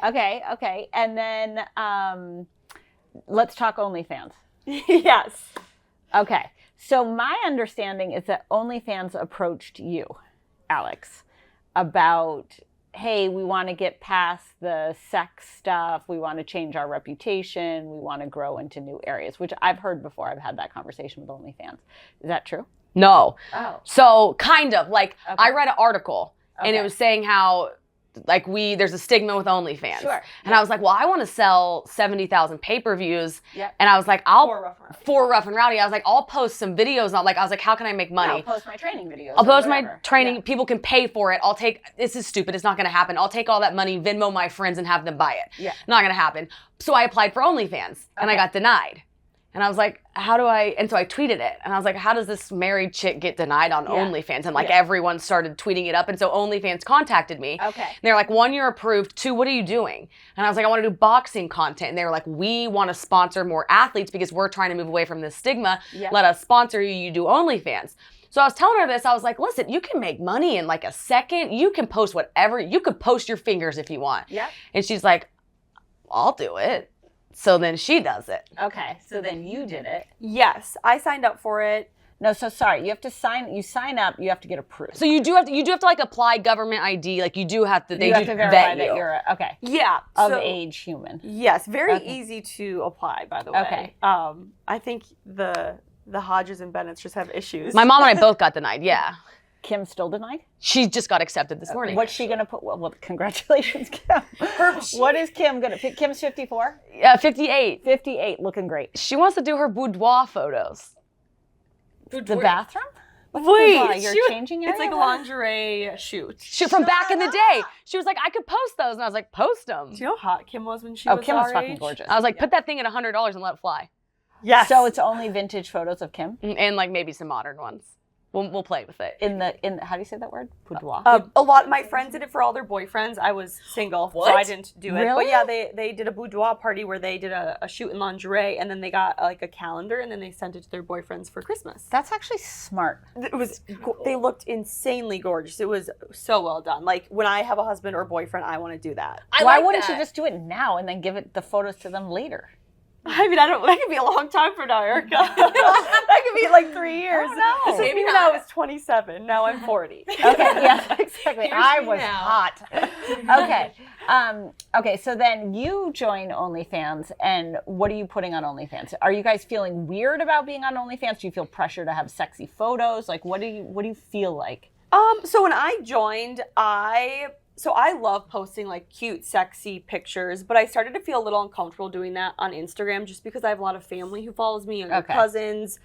Okay. And then let's talk OnlyFans. Yes. Okay. So my understanding is that OnlyFans approached you, Alex, about, hey, we want to get past the sex stuff. We want to change our reputation. We want to grow into new areas, which I've heard before. I've had that conversation with OnlyFans. Is that true? No. Oh. So kind of like I read an article and it was saying how like there's a stigma with OnlyFans. Sure. And I was like, well, I want to sell 70,000 pay-per-views. Yep. And I was like, For Rough and Rowdy. I was like, I'll post some videos on, like, I was like, how can I make money? I'll post my training videos. I'll post my training. Yeah. People can pay for it. This is stupid. It's not going to happen. I'll take all that money, Venmo my friends and have them buy it. Yeah. Not going to happen. So I applied for OnlyFans and I got denied. And I was like, and so I tweeted it. And I was like, how does this married chick get denied on OnlyFans? And like everyone started tweeting it up. And so OnlyFans contacted me. Okay. And they're like, 1, you're approved. 2, what are you doing? And I was like, I want to do boxing content. And they were like, we want to sponsor more athletes because we're trying to move away from this stigma. Yeah. Let us sponsor you. You do OnlyFans. So I was telling her this. I was like, listen, you can make money in like a second. You can post whatever. You could post your fingers if you want. Yeah. And she's like, I'll do it. So then she does it. Okay, so then you did it. Yes, I signed up for it. No, so sorry. You have to sign up. You have to get approved. So you do have to like apply government ID. Like you do have to. They you have to verify that you. you're of age human. Yes, very easy to apply. By the way. Okay. I think the Hodges and Bennetts just have issues. My mom and I both got denied. Yeah. Kim still denied? She just got accepted this morning. What's she going to put? Well, congratulations, Kim. What is Kim going to pick? Kim's 54? Yeah, 58. 58, looking great. She wants to do her boudoir photos. The bathroom? Wait, you're changing area? It's like a lingerie shoot. From back in the day. She was like, I could post those. And I was like, post them. Do you know how hot Kim was when she was Kim our was fucking age? gorgeous. I was like, put that thing at $100 and let it fly. Yes. So it's only vintage photos of Kim? And like maybe some modern ones. We'll play with it. In the how do you say that word? Boudoir? A lot of my friends did it for all their boyfriends. I was single, so I didn't do it. Really? But yeah, they did a boudoir party where they did a shoot in lingerie, and then they got like a calendar, and then they sent it to their boyfriends for Christmas. That's actually smart. They looked insanely gorgeous. It was so well done. Like when I have a husband or boyfriend, I want to do that. Why wouldn't you just do it now and then give the photos to them later? I mean, that could be a long time from now, Erica. That could be like 3 years. Oh, no. Maybe when I was 27. Now I'm 40. Okay, yeah, exactly. I was hot. Okay, so then you join OnlyFans, and what are you putting on OnlyFans? Are you guys feeling weird about being on OnlyFans? Do you feel pressure to have sexy photos? Like, what do you feel like? So when I joined, I love posting like cute, sexy pictures, but I started to feel a little uncomfortable doing that on Instagram just because I have a lot of family who follows me, and cousins,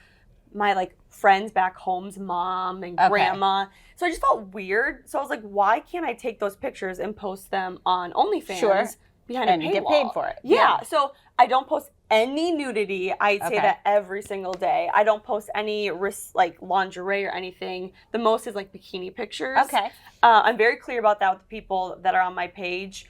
my like friends back home's mom and grandma. So I just felt weird. So I was like, why can't I take those pictures and post them on OnlyFans behind a paywall? And get paid for it. Yeah. So I don't post any nudity. I say that every single day. I don't post any like lingerie or anything. The most is like bikini pictures. Okay. I'm very clear about that with the people that are on my page.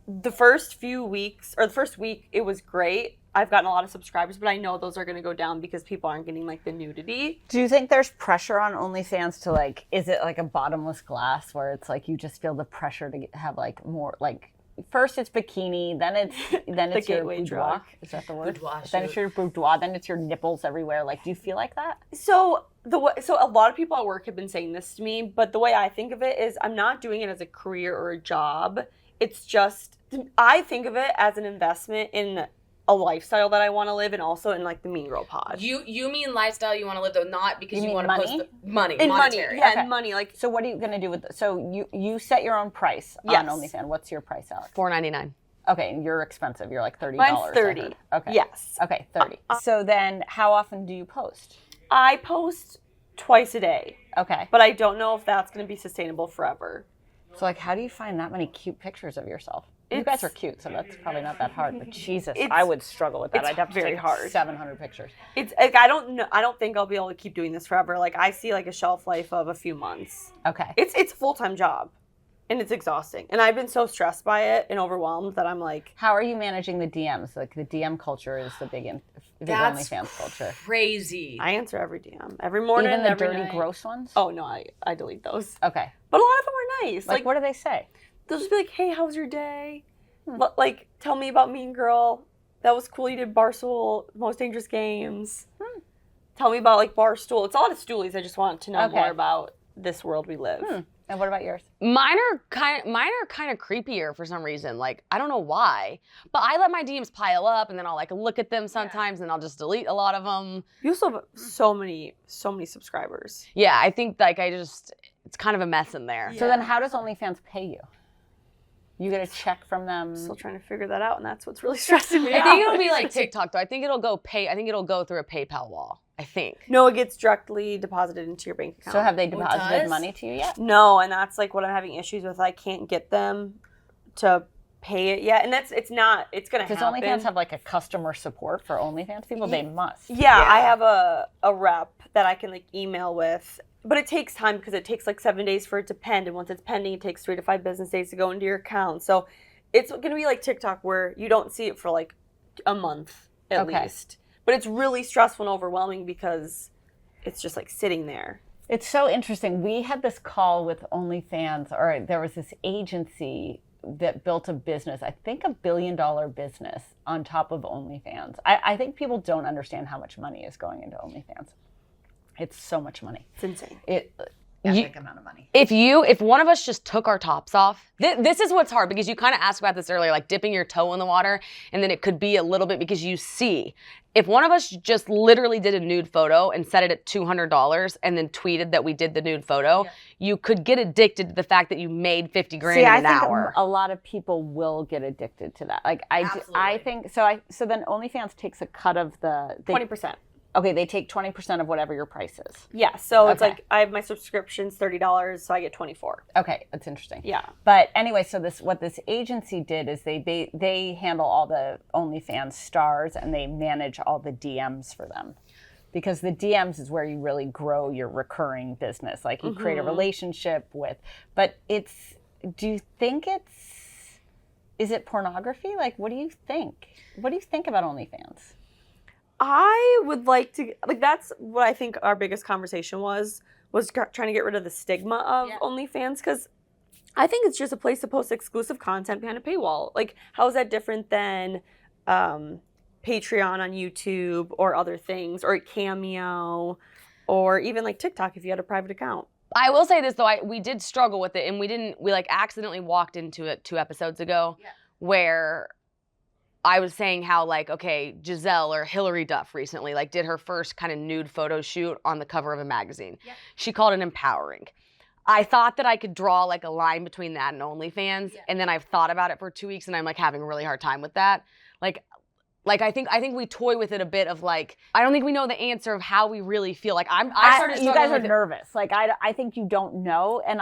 The first week, it was great. I've gotten a lot of subscribers, but I know those are going to go down because people aren't getting like the nudity. Do you think there's pressure on OnlyFans to like, is it like a bottomless glass where it's like you just feel the pressure to have like more like, first it's bikini, then it's your boudoir. Drug. Is that the word? Boudoir. Then it's your boudoir. Then it's your nipples everywhere. Like, do you feel like that? So a lot of people at work have been saying this to me, but the way I think of it is I'm not doing it as a career or a job. It's just I think of it as an investment in a lifestyle that I want to live, and also in like the Mean Girl pod. You mean lifestyle you want to live though, not because you want to money? post money, and monetary. money, yeah, and money. Like, so what are you gonna do with? So you set your own price on OnlyFans. What's your price, Alex? $4.99. Okay, and you're expensive. You're like $30. Mine's $30. Okay. Yes. Okay, 30. So then, how often do you post? I post twice a day. Okay. But I don't know if that's going to be sustainable forever. So like, how do you find that many cute pictures of yourself? You guys are cute, so that's probably not that hard. But Jesus, I would struggle with that. I'd have to very take hard. 700 pictures. It's like I don't think I'll be able to keep doing this forever. Like I see like a shelf life of a few months. Okay. It's a full-time job, and it's exhausting. And I've been so stressed by it and overwhelmed that I'm like, how are you managing the DMs? Like the DM culture is the big OnlyFans culture. Crazy. I answer every DM every morning, even the every dirty, night. gross ones. Oh no, I delete those. Okay. But a lot of them are nice. Like what do they say? They'll just be like, hey, how was your day? Like, tell me about Mean Girl. That was cool. You did Barstool, Most Dangerous Games. Tell me about, like, Barstool. It's a lot of stoolies. I just want to know more about this world we live. And what about yours? Mine are kind of creepier for some reason. Like, I don't know why, but I let my DMs pile up, and then I'll like look at them sometimes, and I'll just delete a lot of them. You also have so many subscribers. Yeah, I think like it's kind of a mess in there. So then, how does OnlyFans pay you? You get a check from them. I'm still trying to figure that out, and that's what's really stressing me out. I think it'll be like TikTok though. I think it'll go through a PayPal wall. I think. No, it gets directly deposited into your bank account. So have they deposited money to you yet? No, and that's like what I'm having issues with. I can't get them to pay it yet, and it's going to happen. Does OnlyFans have like a customer support for OnlyFans people? They must. Yeah, I have a rep that I can like email with, but it takes time because it takes like 7 days for it to pend, and once it's pending, it takes 3 to 5 business days to go into your account. So it's going to be like TikTok where you don't see it for like a month at least. But it's really stressful and overwhelming because it's just like sitting there. It's so interesting. We had this call with OnlyFans, or there was this agency that built a business, I think $1 billion business on top of OnlyFans. I think people don't understand how much money is going into OnlyFans. It's so much money. It's insane. Epic amount of money. If one of us just took our tops off, this is what's hard, because you kind of asked about this earlier, like dipping your toe in the water, and then it could be a little bit because you see. If one of us just literally did a nude photo and set it at $200 and then tweeted that we did the nude photo, you could get addicted to the fact that you made 50 grand in an hour. A lot of people will get addicted to that. Like I think so. So then OnlyFans takes a cut of the 20%. Okay, they take 20% of whatever your price is. Yeah, so it's like I have my subscription's $30, so I get $24. Okay, that's interesting. Yeah. But anyway, so what this agency did is they handle all the OnlyFans stars, and they manage all the DMs for them. Because the DMs is where you really grow your recurring business. Like you create a relationship with, but do you think is it pornography? Like, what do you think? What do you think about OnlyFans? I would like to, like, that's what I think our biggest conversation was trying to get rid of the stigma of OnlyFans, because I think it's just a place to post exclusive content behind a paywall. Like, how is that different than Patreon on YouTube or other things, or Cameo, or even like TikTok if you had a private account? I will say this though, we did struggle with it, and we like accidentally walked into it 2 episodes ago, where I was saying how, like, okay, Giselle or Hillary Duff recently, like, did her first kind of nude photo shoot on the cover of a magazine. Yeah. She called it empowering. I thought that I could draw, like, a line between that and OnlyFans, and then I've thought about it for 2 weeks, and I'm, like, having a really hard time with that. Like I think we toy with it a bit of, like, I don't think we know the answer of how we really feel. Like, I started you guys are nervous. Like, I think you don't know, and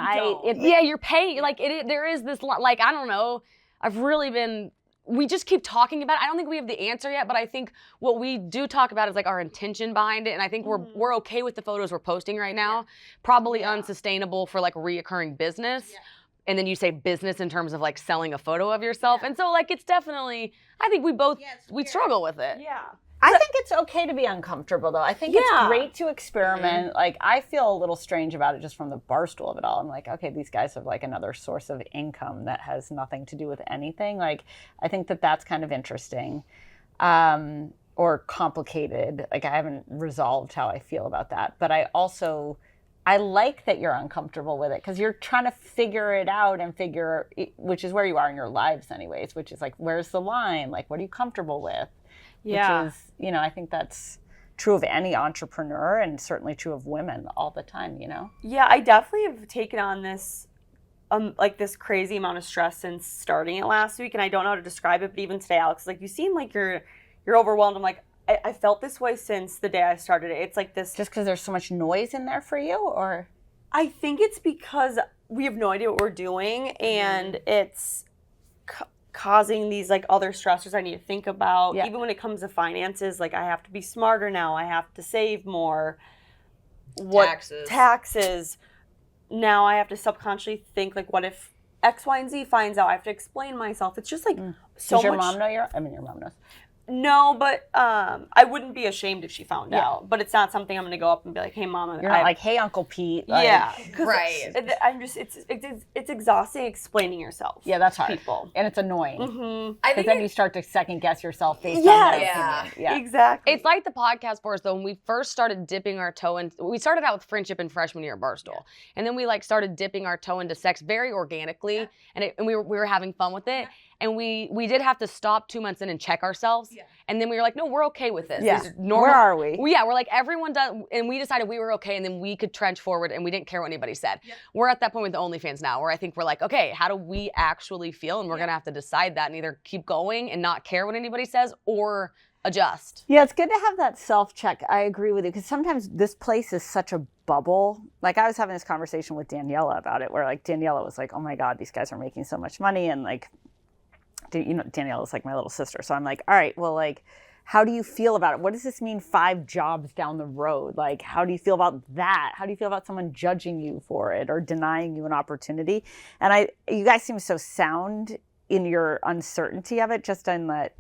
you're paying, like, there is this, like, I don't know, I've really been... We just keep talking about it. I don't think we have the answer yet, but I think what we do talk about is like our intention behind it, and I think we're okay with the photos we're posting right now. Probably unsustainable for like reoccurring business. Yeah. And then you say business in terms of like selling a photo of yourself. And so like it's definitely, I think we both we struggle with it. Yeah. I think it's okay to be uncomfortable, though. I think it's great to experiment. Mm-hmm. Like, I feel a little strange about it just from the Barstool of it all. I'm like, okay, these guys have, like, another source of income that has nothing to do with anything. Like, I think that's kind of interesting or complicated. Like, I haven't resolved how I feel about that. But I like that you're uncomfortable with it because you're trying to figure it out and which is where you are in your lives anyways, which is, like, where's the line? Like, what are you comfortable with? Yeah. Which is, I think that's true of any entrepreneur and certainly true of women all the time, Yeah, I definitely have taken on this, like this crazy amount of stress since starting it last week, and I don't know how to describe it, but even today, Alex, like you seem like you're overwhelmed. I'm like, I felt this way since the day I started it. It's like this. Just because there's so much noise in there for you, or? I think it's because we have no idea what we're doing, and it's causing these like other stressors I need to think about. Even when it comes to finances, like I have to be smarter now. I have to save more. Taxes. Now I have to subconsciously think like, what if X, Y, and Z finds out? I have to explain myself. It's just like so much. Does your mom know your mom knows. No, but I wouldn't be ashamed if she found out. But it's not something I'm going to go up and be like, "Hey, Mama." You're not like, "Hey, Uncle Pete." Like, yeah, right. It's exhausting explaining yourself. Yeah, that's hard. People. And it's annoying. Mm-hmm. Because then you start to second guess yourself based on that opinion. Yeah, exactly. It's like the podcast for us though. When we first started dipping our toe in, we started out with friendship in freshman year at Barstool, and then we like started dipping our toe into sex very organically, and we were having fun with it. And we did have to stop 2 months in and check ourselves. Yeah. And then we were like, no, we're okay with this. Yeah. This is normal. Where are we? Yeah, we're like, everyone does. And we decided we were okay, and then we could trench forward, and we didn't care what anybody said. Yeah. We're at that point with the OnlyFans now, where I think we're like, okay, how do we actually feel? And we're going to have to decide that and either keep going and not care what anybody says or adjust. Yeah, it's good to have that self-check. I agree with you, because sometimes this place is such a bubble. Like, I was having this conversation with Daniela about it, where like Daniela was like, oh my God, these guys are making so much money, and like, you know, Danielle is like my little sister. So I'm like, all right, well, like, how do you feel about it? What does this mean 5 jobs down the road? Like, how do you feel about that? How do you feel about someone judging you for it or denying you an opportunity? And you guys seem so sound in your uncertainty of it, just in that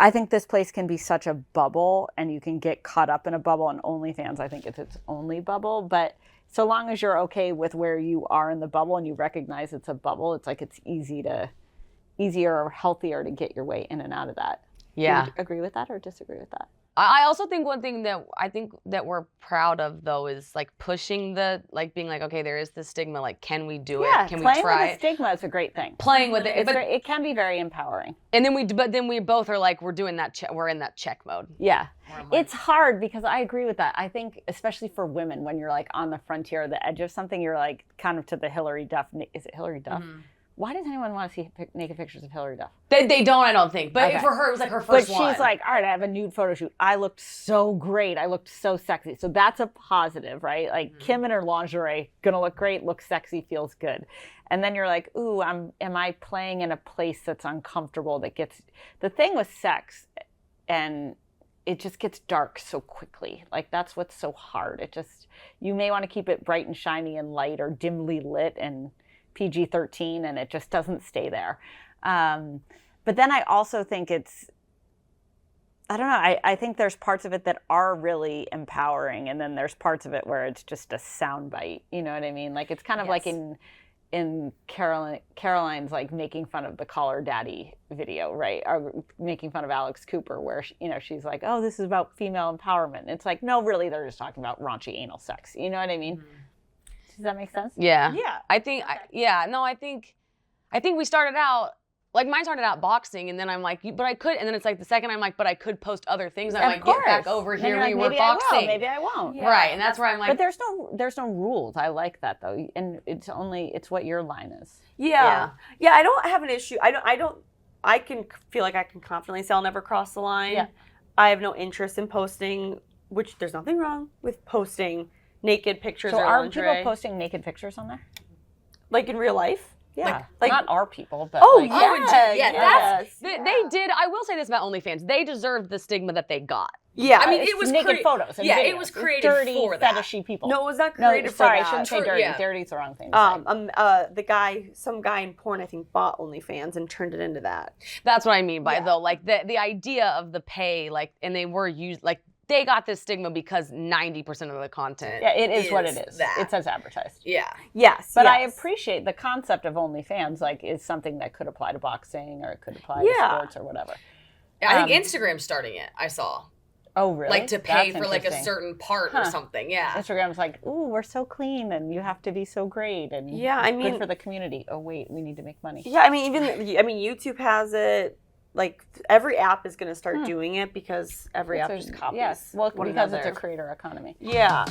I think this place can be such a bubble, and you can get caught up in a bubble. And OnlyFans, I think it's its only bubble. But so long as you're okay with where you are in the bubble and you recognize it's a bubble, it's like it's easier or healthier to get your way in and out of that. Yeah. Do you agree with that or disagree with that? I also think one thing that I think that we're proud of though is like pushing like being like, okay, there is this stigma, like, can we do it? Can we try playing with the stigma is a great thing. Playing with it. But it can be very empowering. And then we both are like, we're doing that, we're in that check mode. Yeah. It's hard because I agree with that. I think especially for women, when you're like on the frontier or the edge of something, you're like kind of to the Hillary Duff. Is it Hillary Duff? Mm-hmm. Why does anyone want to see naked pictures of Hillary Duff? They don't, I don't think. But for her, it was like her first one. But she's like, all right, I have a nude photo shoot. I looked so great. I looked so sexy. So that's a positive, right? Like Kim in her lingerie, gonna look great, looks sexy, feels good. And then you're like, ooh, am I playing in a place that's uncomfortable? The thing with sex, and it just gets dark so quickly. Like, that's what's so hard. You may want to keep it bright and shiny and light or dimly lit and PG-13, and it just doesn't stay there. But then I also think I don't know, I think there's parts of it that are really empowering, and then there's parts of it where it's just a soundbite. You know what I mean? Like, it's kind of like in Caroline's like making fun of the Call Her Daddy video, right? Or making fun of Alex Cooper, where she's like, oh, this is about female empowerment. And it's like, no, really, they're just talking about raunchy anal sex. You know what I mean? Mm-hmm. Does that make sense? Yeah. Yeah. I think we started out, like, mine started out boxing, and then I'm like, but I could, and then it's like the second I'm like, but I could post other things. I'm like, get back over here. We were boxing. Maybe I won't. Yeah. Right. And that's where I'm like. But there's no rules. I like that though. And it's what your line is. Yeah. Yeah. I don't have an issue. I can feel like I can confidently say I'll never cross the line. Yeah. I have no interest in posting, which there's nothing wrong with posting naked pictures or lingerie. Are people posting naked pictures on there? Like in real life? Yeah. Like not our people, but they did. I will say this about OnlyFans. They deserved the stigma that they got. Yeah. I mean, it was naked photos. And videos. It was created dirty, for that. fetishy people. No, it was not created for sorry, that. I shouldn't say dirty. Yeah. Dirty is the wrong thing to say. Some guy in porn, I think, bought OnlyFans and turned it into that. That's what I mean by though, like the idea of the pay, like, and they were used, like, they got this stigma because 90% of the content. Yeah, it is what it is. It says advertised. Yeah. Yes. But I appreciate the concept of OnlyFans, like, is something that could apply to boxing or it could apply to sports or whatever. I think Instagram's starting it, I saw. Oh, really? Like, to pay for, like, a certain part or something, yeah. Instagram's like, ooh, we're so clean and you have to be so great and good for the community. Oh, wait, we need to make money. Yeah, YouTube has it. Like, every app is going to start doing it because every app just copies. Yes, well, because it's a creator economy. Yeah.